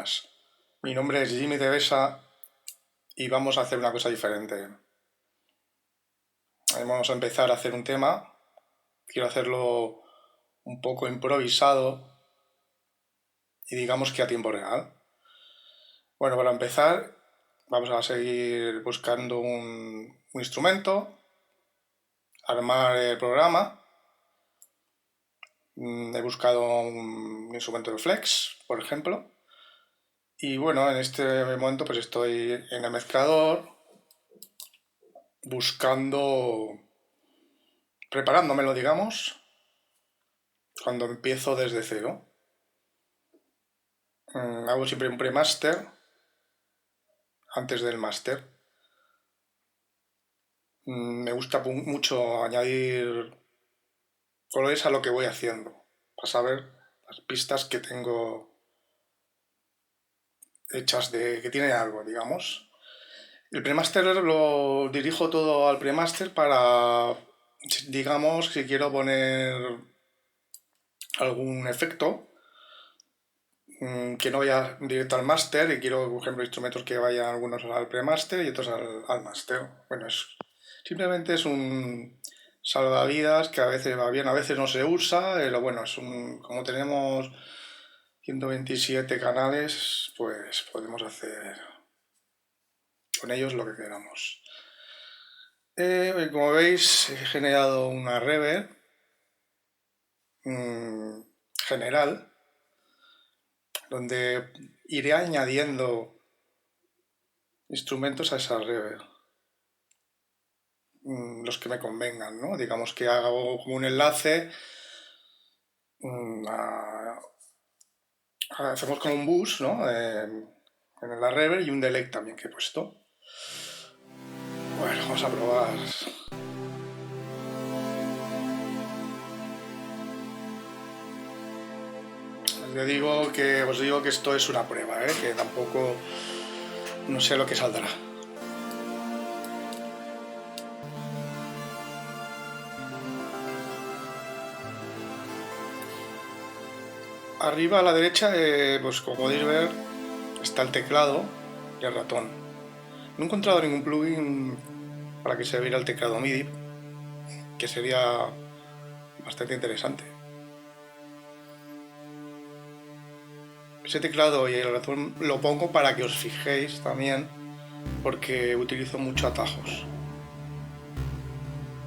buenas. Mi nombre es Jimmy Devesa y vamos a hacer una cosa diferente. Vamos a empezar a hacer un tema. Quiero hacerlo un poco improvisado y digamos que a tiempo real. Bueno, para empezar vamos a seguir buscando un instrumento, armar el programa. He buscado un instrumento de flex, por ejemplo. Y bueno, en este momento pues estoy en el mezclador preparándomelo, digamos, cuando empiezo desde cero. Hago siempre un pre-master antes del máster. Me gusta mucho añadir colores a lo que voy haciendo, para saber las pistas que tengo hechas que tienen algo, digamos. El premaster lo dirijo todo al premaster para, digamos, si quiero poner algún efecto que no vaya directo al máster y quiero, por ejemplo, instrumentos que vayan algunos al premaster y otros al máster. Bueno, simplemente es un salvavidas que a veces va bien, a veces no se usa, pero bueno, como tenemos 127 canales, pues podemos hacer con ellos lo que queramos. Como veis, he generado una reverb general donde iré añadiendo instrumentos a esa reverb, los que me convengan, ¿no? Digamos que hago como un enlace, hacemos como un bus, ¿no? En la reverb y un delay también que he puesto. Bueno, vamos a probar. Os digo que esto es una prueba, que tampoco no sé lo que saldrá. Arriba a la derecha, pues como podéis ver, está el teclado y el ratón. No he encontrado ningún plugin para que se viera el teclado MIDI, que sería bastante interesante. Ese teclado y el ratón lo pongo para que os fijéis también, porque utilizo mucho atajos.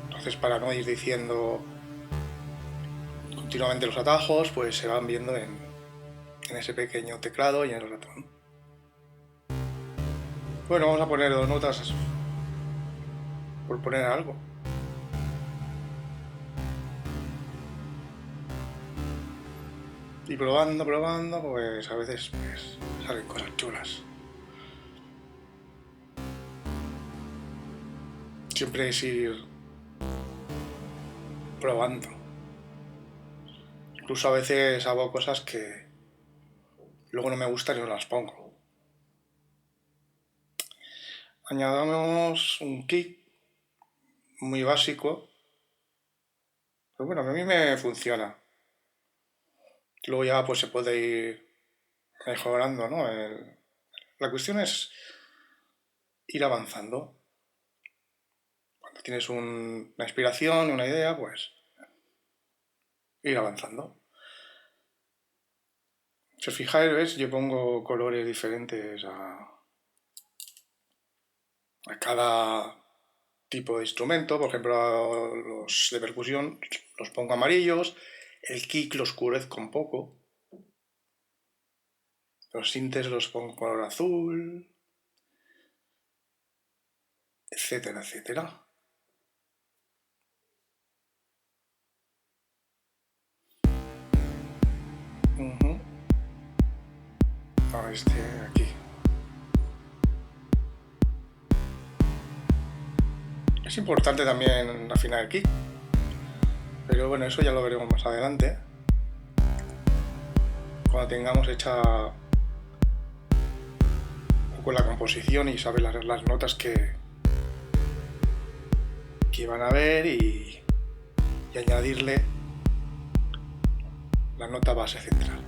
Entonces, para no ir diciendo continuamente los atajos, pues se van viendo en ese pequeño teclado y en el ratón. Bueno, vamos a poner 2 notas por poner algo. Y probando, pues a veces pues, salen cosas chulas. Siempre es ir probando. Incluso a veces hago cosas que luego no me gustan y no las pongo. Añadamos un kick muy básico. Pero bueno, a mí me funciona. Luego ya pues se puede ir mejorando, ¿no? La cuestión es ir avanzando. Cuando tienes una inspiración, una idea, pues ir avanzando. Si os fijáis, ¿ves? Yo pongo colores diferentes a cada tipo de instrumento. Por ejemplo, los de percusión los pongo amarillos, el kick lo oscurezco un poco, los sintes los pongo color azul, etcétera, etcétera. Este aquí. Es importante también afinar el kick, pero bueno, eso ya lo veremos más adelante, cuando tengamos hecha un poco la composición y saber las notas que van a ver y añadirle la nota base central.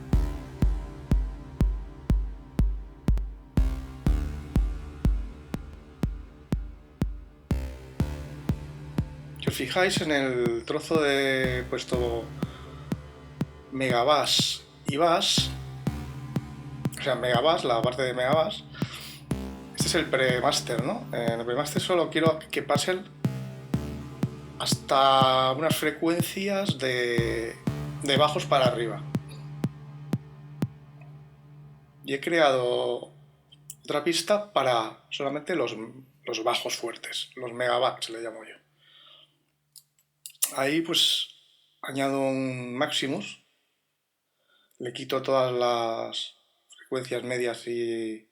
Si os fijáis en el trozo de puesto Megabass y Bass, o sea, Megabass, la parte de Megabass, este es el pre-master, ¿no? En el pre-master solo quiero que pasen hasta unas frecuencias de bajos para arriba. Y he creado otra pista para solamente los bajos fuertes, los megabats le llamo yo. Ahí pues añado un Maximus, le quito todas las frecuencias medias y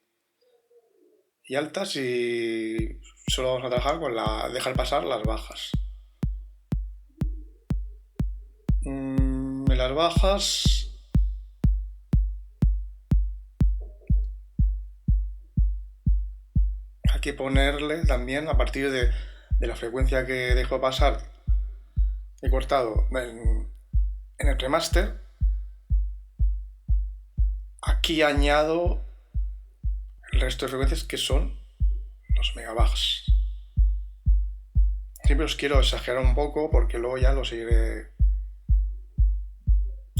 altas y solo vamos a trabajar con dejar pasar las bajas. En las bajas hay que ponerle también, a partir de la frecuencia que dejo pasar, he cortado en el premaster, aquí añado el resto de frecuencias que son los megabags. Siempre os quiero exagerar un poco porque luego ya lo seguiré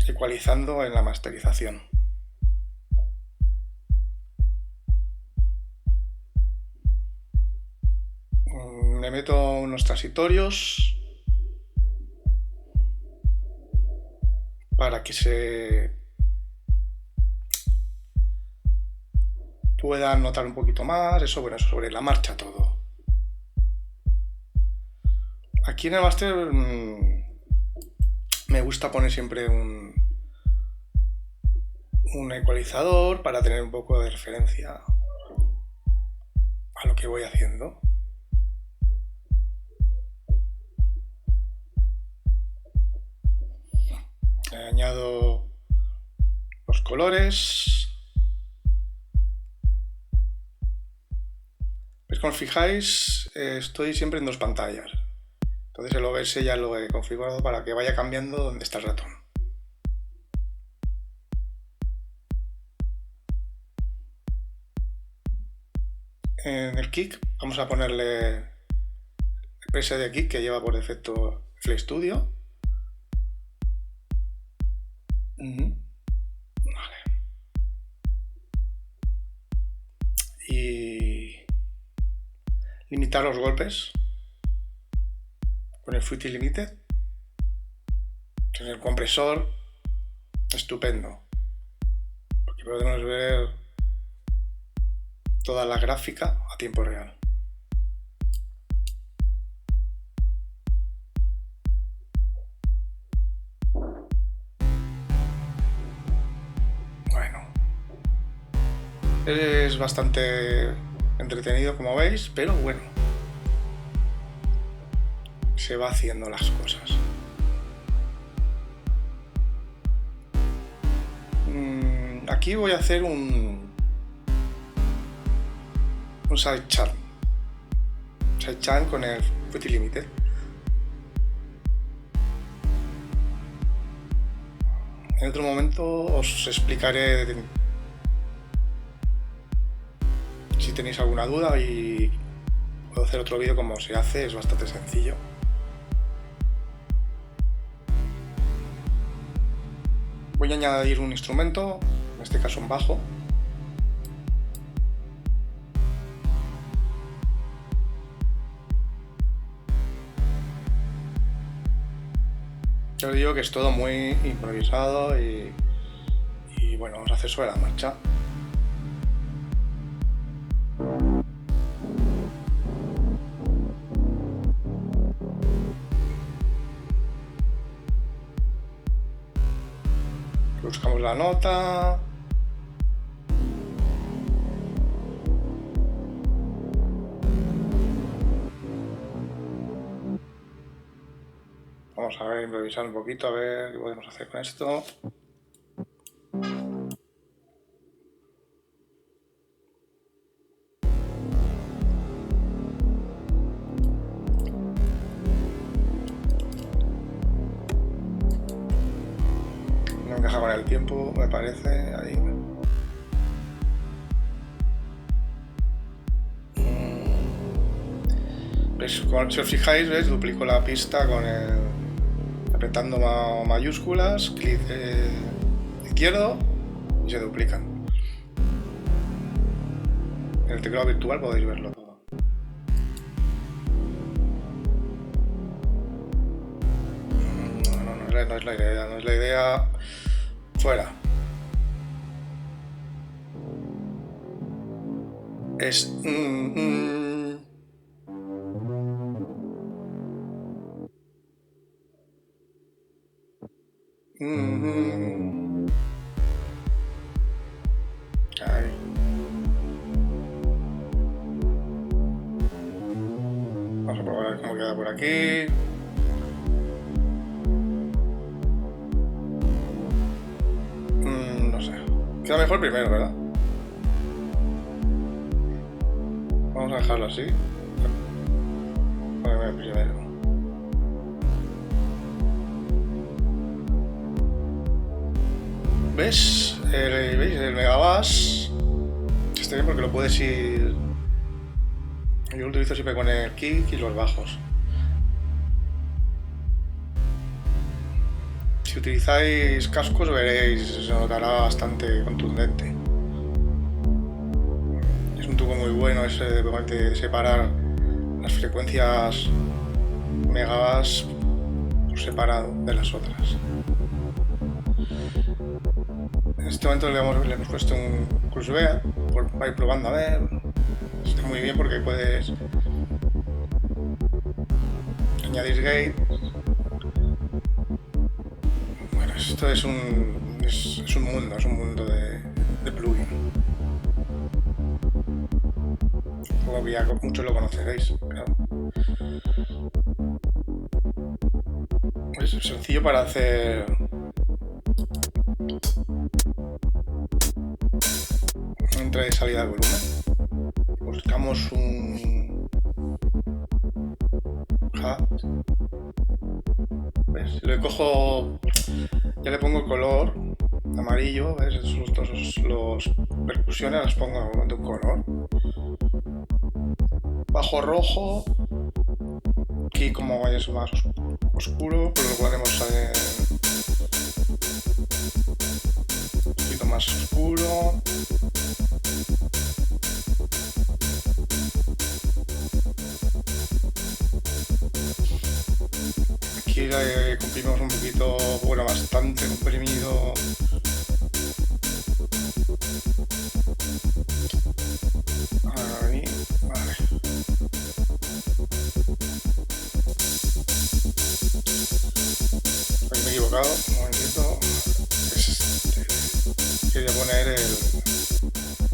ecualizando en la masterización. Me meto unos transitorios para que se puedan notar un poquito más, eso sobre la marcha todo. Aquí en el máster me gusta poner siempre un ecualizador para tener un poco de referencia a lo que voy haciendo. Añado los colores. Pues como os fijáis, estoy siempre en dos pantallas. Entonces el OBS ya lo he configurado para que vaya cambiando donde está el ratón. En el kick vamos a ponerle el preset de kick que lleva por defecto FL Studio. Vale. Y limitar los golpes con el Fruity Limited. En el compresor, estupendo, porque podemos ver toda la gráfica a tiempo real. Bueno, es bastante entretenido como veis, pero bueno, se va haciendo las cosas. Aquí voy a hacer un sidechain con el Fruity Limited. En otro momento os explicaré si tenéis alguna duda y puedo hacer otro vídeo como se hace, es bastante sencillo. Voy a añadir un instrumento, en este caso un bajo. Ya os digo que es todo muy improvisado y bueno, vamos a hacer sobre la marcha. Buscamos la nota. Vamos a ver, improvisar un poquito, a ver qué podemos hacer con esto. No encaja con el tiempo, me parece, ahí. ¿Ves? Si os fijáis, ¿ves? Duplico la pista con el... apretando mayúsculas, clic izquierdo y se duplican. En el teclado virtual podéis verlo todo. No es la idea, no es la idea. Fuera. Es... Ahí. Vamos a probar cómo queda por aquí. No sé. Queda mejor primero, ¿verdad? Vamos a dejarlo así. Primero. ¿Ves? ¿Veis? El Megabass está bien porque lo puedes ir... Yo lo utilizo siempre con el kick y los bajos. Si utilizáis cascos veréis, se notará bastante contundente. Es un truco muy bueno ese de separar las frecuencias Megabass por separado de las otras. En este momento le hemos puesto un Kurzweil para ir probando a ver. Está muy bien porque puedes añadir gate. Bueno, esto es un mundo de plugin. Supongo que ya muchos lo conoceréis, claro. Es sencillo para hacer entrada y salida de volumen. Buscamos un hat. ¿Ves? Le cojo, ya le pongo el color amarillo, ¿ves? Los percusiones las pongo de un color. Bajo rojo, aquí como es más oscuro, pues lo ponemos un poquito más oscuro. Aquí comprimimos un poquito, bueno, bastante comprimido. Ahí, vale. Ahí me he equivocado, un momentito. Quería poner el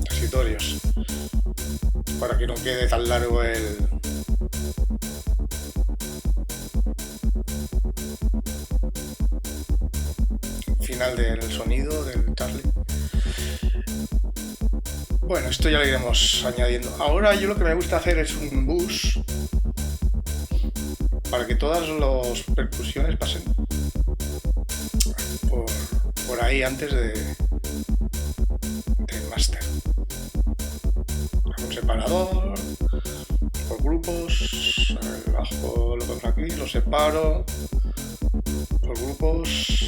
transitorios para que no quede tan largo el final del sonido del Charlie. Bueno, esto ya lo iremos añadiendo. Ahora yo lo que me gusta hacer es un bus para que todas las percusiones pasen por ahí antes del máster. Un separador, por grupos, el bajo lo pongo aquí, lo separo por grupos.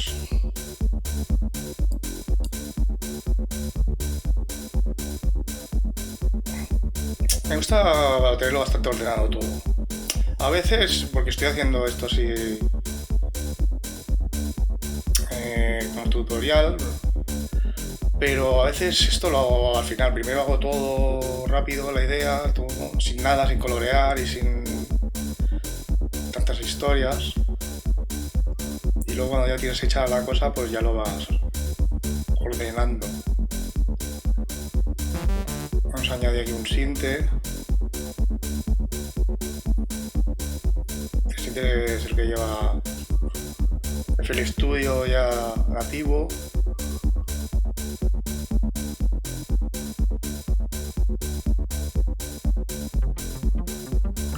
Me gusta tenerlo bastante ordenado todo. A veces, porque estoy haciendo esto así como tutorial, pero a veces esto lo hago al final. Primero hago todo rápido, la idea, todo, sin nada, sin colorear y sin tantas historias. Y luego cuando ya tienes hecha la cosa, pues ya lo vas ordenando. Vamos a añadir aquí un sinte. El sinte es el que lleva FL Studio ya nativo.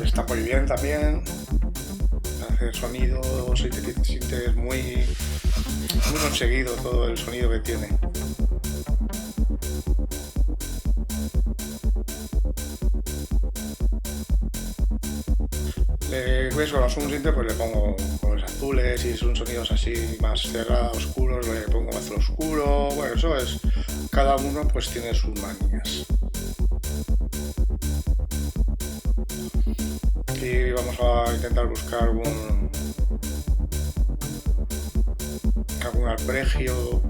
Está muy bien también. Hacer sonido, sinte es muy conseguido todo el sonido que tiene. pues cuando son simples pues le pongo colores azules, y son sonidos así más cerrados, oscuros, le pongo más oscuro. Bueno, eso es, cada uno pues tiene sus manías. Y vamos a intentar buscar algún arpegio.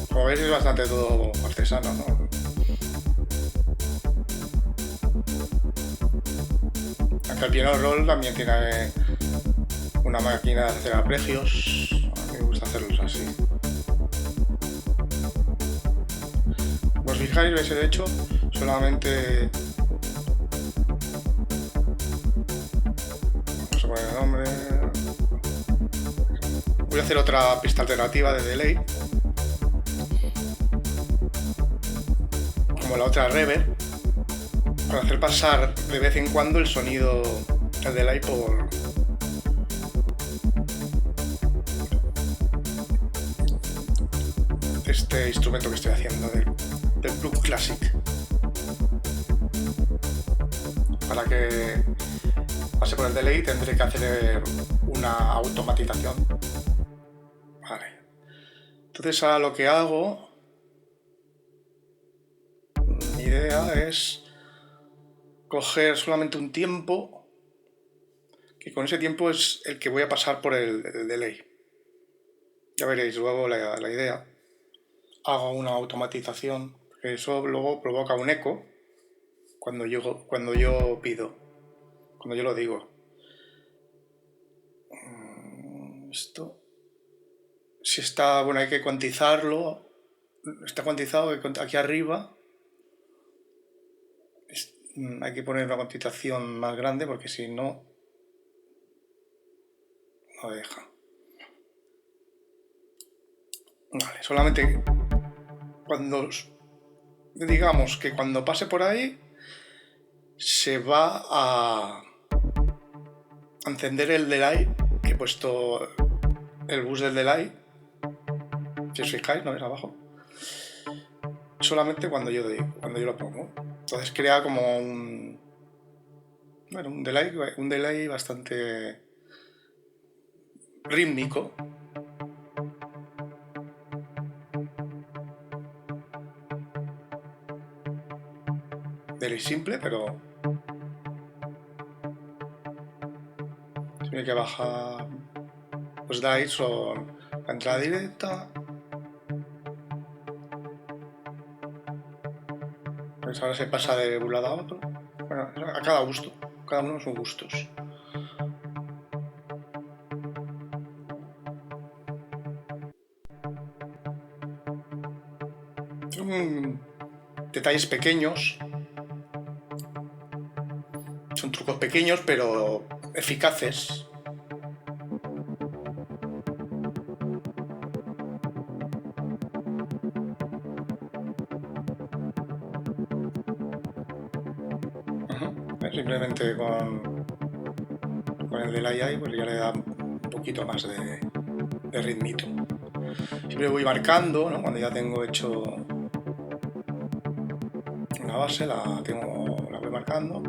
Como veis es bastante todo artesano, ¿no? Aunque el piano roll también tiene una máquina de hacer arpegios. A mí me gusta hacerlos así. Como os fijáis, veis el hecho solamente. Vamos a poner el nombre. Voy a hacer otra pista alternativa de delay, como la otra reverb, para hacer pasar de vez en cuando el sonido del delay por este instrumento que estoy haciendo del Plug Classic, para que pase por el delay tendré que hacer una automatización. Vale, entonces ahora lo que hago, mi idea es coger solamente un tiempo, que con ese tiempo es el que voy a pasar por el delay. Ya veréis luego la idea. Hago una automatización, que eso luego provoca un eco cuando yo pido, cuando yo lo digo. Esto, si está, bueno, hay que cuantizarlo. Está cuantizado aquí arriba. Hay que poner una cuantización más grande porque si no, no deja. Vale, solamente cuando, digamos que cuando pase por ahí, se va a encender el delay, que he puesto el bus del delay, si os fijáis, ¿no ves abajo? Solamente cuando yo lo pongo. Entonces crea como un delay bastante rítmico. Delay simple, pero tiene que bajar. Los delay son la entrada directa. Pues ahora se pasa de un lado a otro. Bueno, a cada gusto. Cada uno son gustos. Son detalles pequeños. Son trucos pequeños pero eficaces. Simplemente con el delay ahí pues ya le da un poquito más de ritmito. Siempre voy marcando, ¿no? Cuando ya tengo hecho una base, la voy marcando.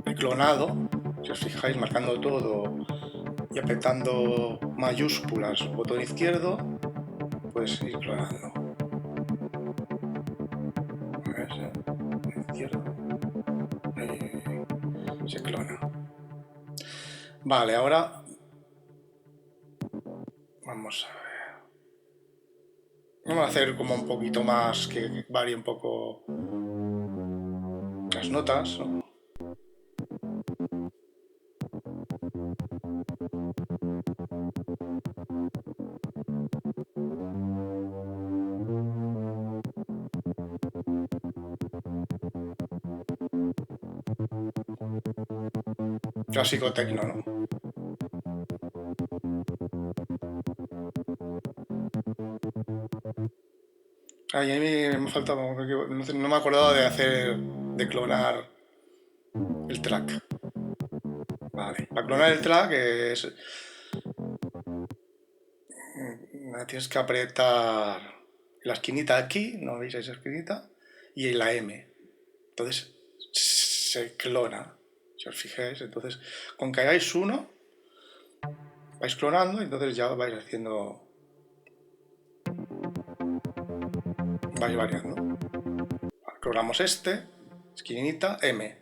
He clonado, si os fijáis, marcando todo y apretando mayúsculas, botón izquierdo, pues ir clonando. Izquierdo. Se clona. Vale, ahora vamos a ver. Vamos a hacer como un poquito más, que varíe un poco las notas, ¿no? Clásico tecno, ¿no? Ay, a mí me falta, no me acordaba de clonar el track. Vale, para clonar el track tienes que apretar la esquinita aquí, ¿no veis esa esquinita? Y la M. Entonces se clona, si os fijáis. Entonces, con que hagáis uno, vais clonando y entonces ya vais haciendo... vais variando. Clonamos este, esquinita, M.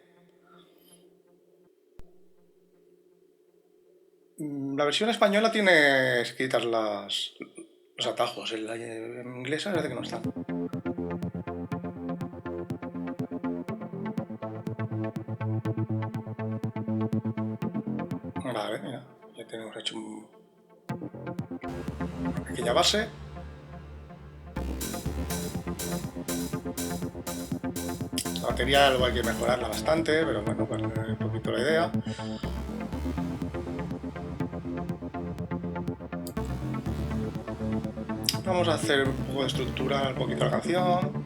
La versión española tiene escritas los atajos, en la inglesa parece que no están. Vale, mira, ya tenemos hecho una pequeña base. La batería luego hay que mejorarla bastante, pero bueno, para tener un poquito la idea. Vamos a hacer un poco de estructura, un poquito la canción.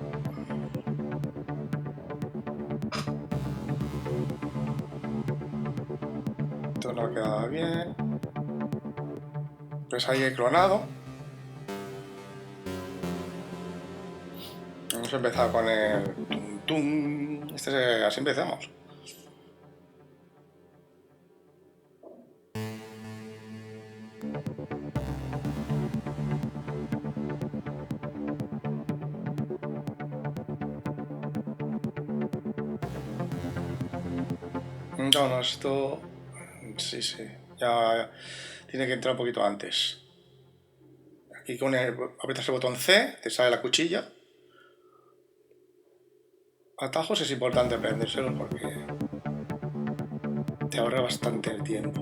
Esto no queda bien. Pues ahí he clonado. Vamos a empezar con el tum tum. Así empezamos. No, esto... Sí, ya tiene que entrar un poquito antes. Aquí aprietas el botón C, te sale la cuchilla. Atajos es importante aprendérselos porque te ahorra bastante el tiempo.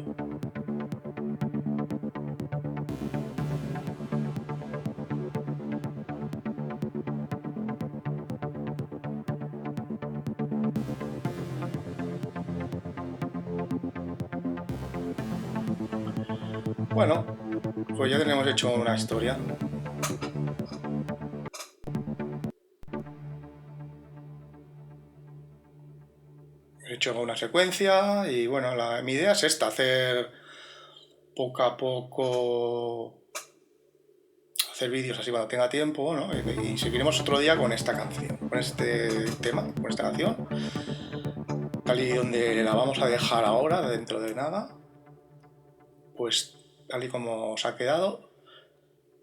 Bueno, pues ya tenemos hecho una historia. He hecho una secuencia y bueno, mi idea es esta, hacer poco a poco, hacer vídeos así cuando tenga tiempo, ¿no? Y seguiremos otro día con esta canción, con este tema, con esta canción, tal y donde la vamos a dejar ahora, dentro de nada, pues tal y como os ha quedado,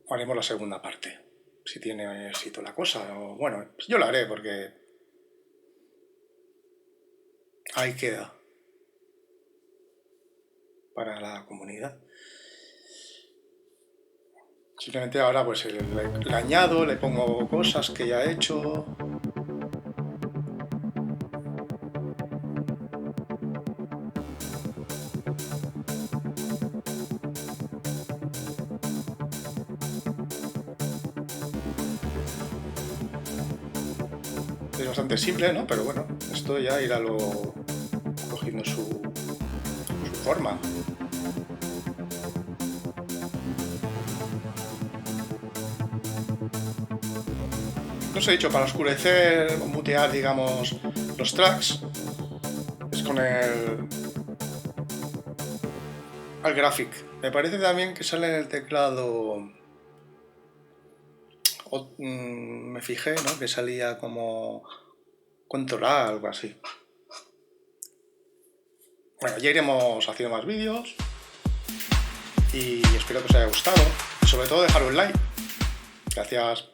haremos la segunda parte, si tiene éxito la cosa, o bueno, pues yo la haré porque ahí queda para la comunidad. Simplemente ahora pues le añado, le pongo cosas que ya he hecho. Es bastante simple, ¿no? Pero bueno, esto ya irá cogiendo su forma. No os he dicho, para oscurecer o mutear, digamos, los tracks, es con el Graphic. Me parece también que sale en el teclado... me fijé, ¿no? Que salía como Control A, algo así. Bueno, ya iremos haciendo más vídeos y espero que os haya gustado y sobre todo dejar un like. Gracias.